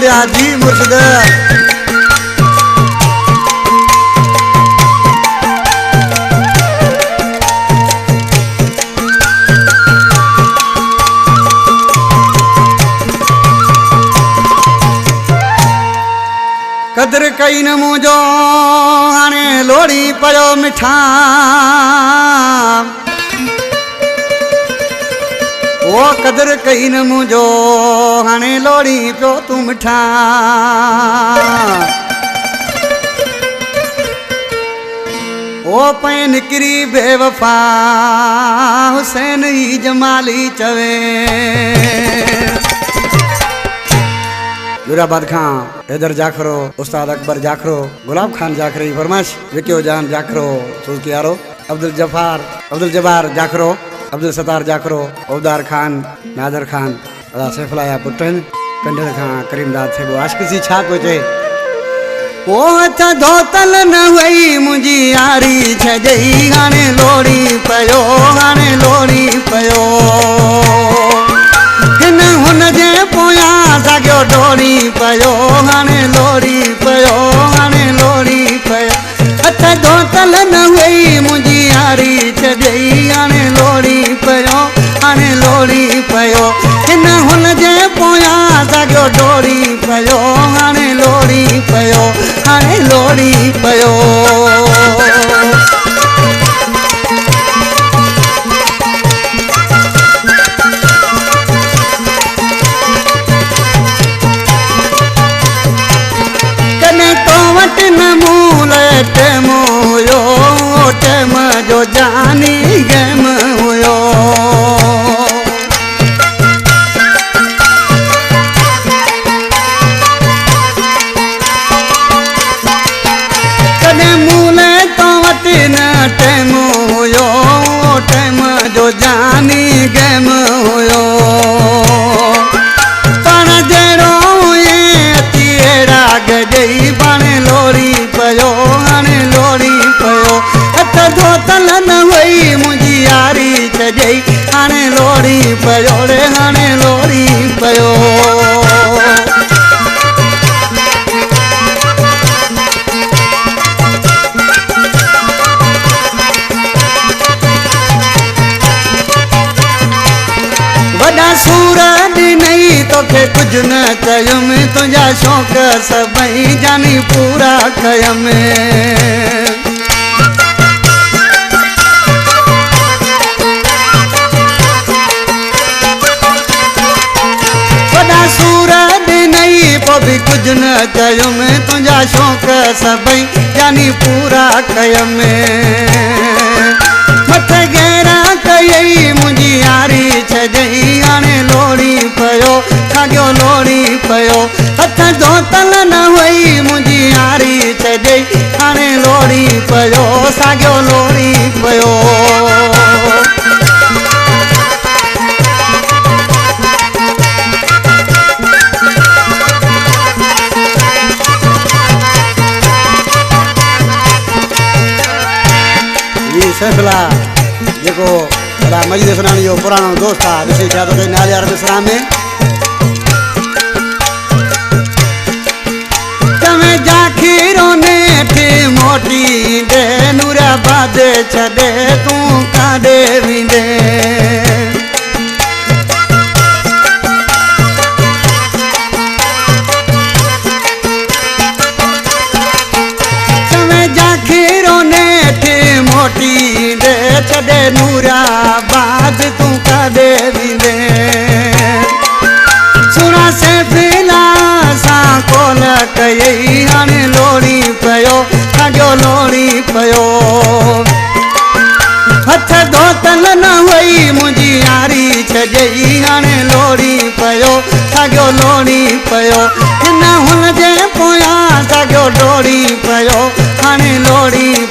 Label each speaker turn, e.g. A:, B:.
A: मोरिया जी मुर्शिद कदर कई न मुझो हाणे लोड़ी पयो मिठा वो कदर कई न मुझो हाणे लोड़ी पियो तू मिठा वो पे निकरी बेवफा हुसैन ही जमाली चवे नूराबाद खां हैदर जाखरो उस्ताद अकबर जाखरो गुलाब खान जाखरी फरमाश विक्यो जान जाखरो सुल्कियारो अब्दुल जब्बार जाखरो अब्दुल सत्तार जाखरो औदार खान नादर खान अदा सैफुल्लाह पुटन कंडर खां करीमदाद थे वो आशिकी छा को चे वो हथ धोतल न वई मुंजी यारी छजई हाणे लोड़ी पयो हिन हुन जे पोया सागो डोरी पयो हाणे लोड़ी पयो हथ धोतल न वई मुंजी यारी छजई हाणे लोड़ी पयो हिन हुन जे पोया सागो डोरी पयो हाणे लोड़ी पयो टेम जो जानी गेम हुयो कॾहिं मूले तो वटि न टेम हुयो टेम जो जानी गेम हुयो पाण जहिड़ो अची अहिड़ा गजई पाण लोड़ी पयो हाणे लोड़ी पयो हथ धोतल न वई मुंहिंजी यारी छजई हाणे लोड़ी पयो रे हाणे लोड़ी पयो वॾा सूर ॾिनई तोखे कुझु न कयुमि तुंहिंजा शौक़ सभई जानी पूरा कयुमि भी कुछ न कयुमि तुंहिंजा शौक़ सभई जानी पूरा कयुमि मथे गहरा कयई मुंहिंजी यारी छजई हाणे लोड़ी पयो साॻियो लोड़ी पयो हथ धोतल न वई मुंहिंजी यारी छजई हाणे लोड़ी पयो साॻियो लोड़ी पयो सैफुल्लाह जेको वॾा मजीद सनानी जो पुराणो दोस्त आहे ॾिसी छा थो नालियार मिसरा में तव्हां जाखीरो नेठि मोटी ईंदे नूराबाद छॾे तूं काॾे वेंदे छॾे नूराबाद तूं काॾे वेंदे सुणा सैफुल्लाह सां कोल कयई हाणे लोड़ी पयो साॻियो लोड़ी पयो हथ धोतल न वई मुंहिंजी यारी छजई हाणे लोड़ी पयो साॻियो लोड़ी पयो हिन हुन जे पोयां साॻियो डोड़ी पयो हाणे लोड़ी